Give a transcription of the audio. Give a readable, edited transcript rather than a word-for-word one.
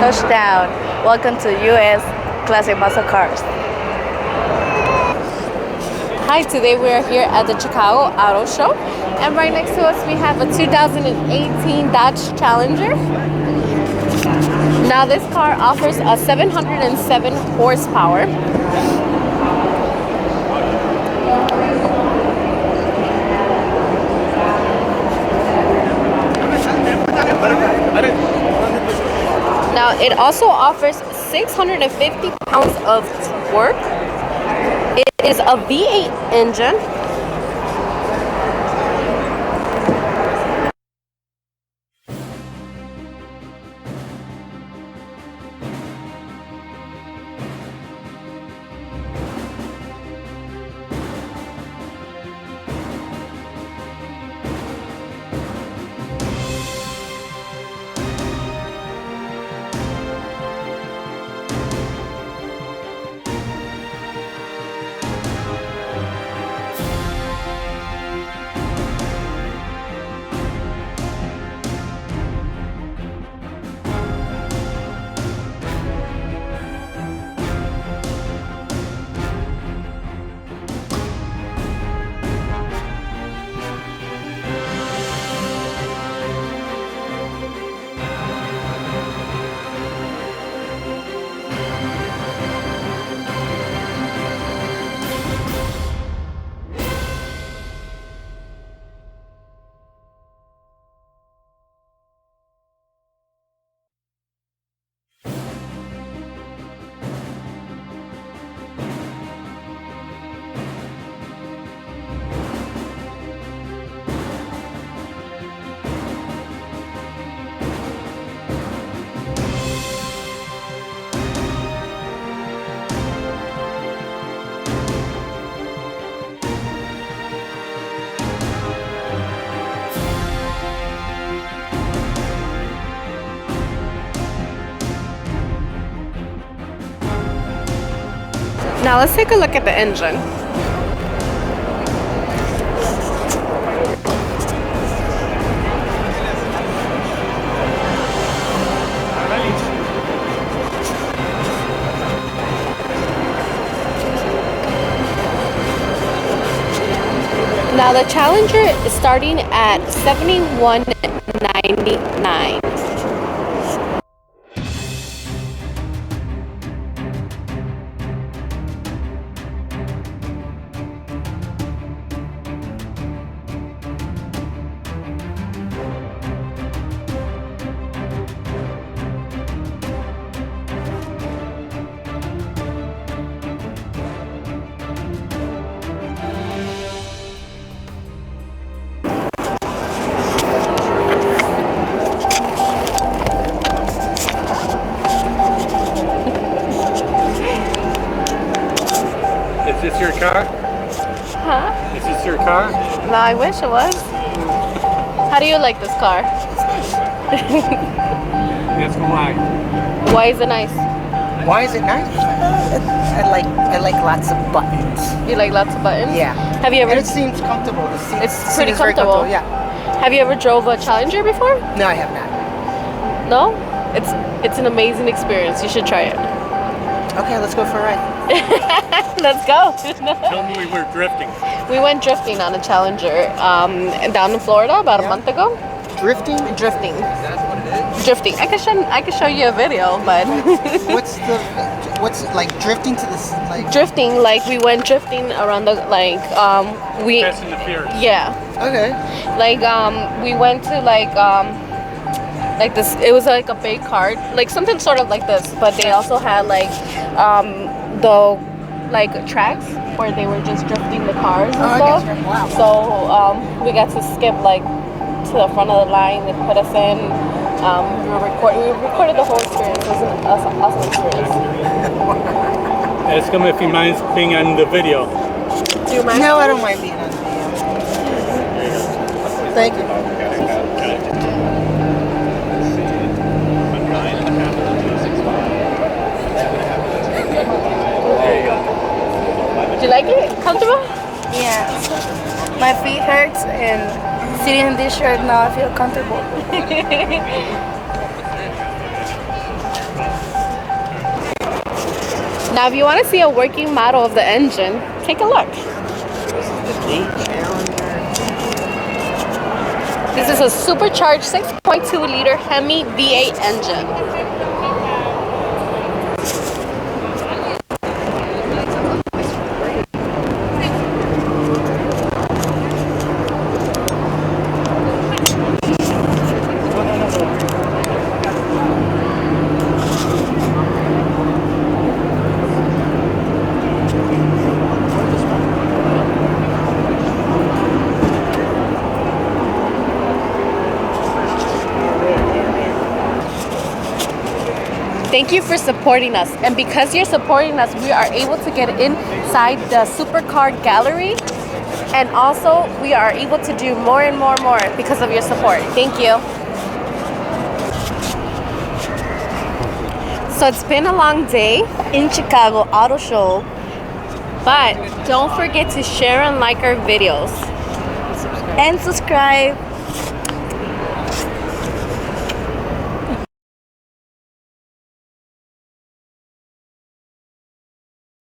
Touchdown. Welcome to US Classic Muscle Cars. Hi, today we are here at the Chicago Auto Show. And right next to us we have a 2018 Dodge Challenger. Now this car offers a 707 horsepower. Now it also offers 650 pounds of torque. It is a V8 engine. Now let's take a look at the engine. Now the Challenger is starting at $71.99. Is this your car? Huh? Is this your car? No, I wish it was. How do you like this car? That's why. Why is it nice? Why is it nice? I like lots of buttons. You like lots of buttons? Yeah. Have you ever? And it seems comfortable. It's seems pretty very comfortable. Yeah. Have you ever drove a Challenger before? No, I have not. No? It's an amazing experience. You should try it. Okay, let's go for a ride. Let's go. Tell me we were drifting. We went drifting on a Challenger down in Florida about a month ago. Drifting? Drifting. That's what it is. Drifting. I can show you a video, but What's like drifting to this like? drifting, like we went drifting around the we Fast and the Furious. yeah. Okay. Like we went to like this, it was like a big cart, like something sort of like this, but they also had like the like tracks where they were just drifting the cars and stuff. Wow. So we got to skip like to the front of the line. They put us in. We recorded the whole experience. It was an awesome experience. Ask him if he minds being on the video. Do you mind? No, I don't mind being on video. Thank you. Do you like it? Comfortable? Yeah. My feet hurts and sitting in this shirt now I feel comfortable. Now, if you want to see a working model of the engine, take a look. This is a supercharged 6.2 liter Hemi V8 engine. Thank you for supporting us, and because you're supporting us, we are able to get inside the supercar gallery, and also we are able to do more and more because of your support. Thank you. So it's been a long day in Chicago Auto Show, but don't forget to share and like our videos And subscribe.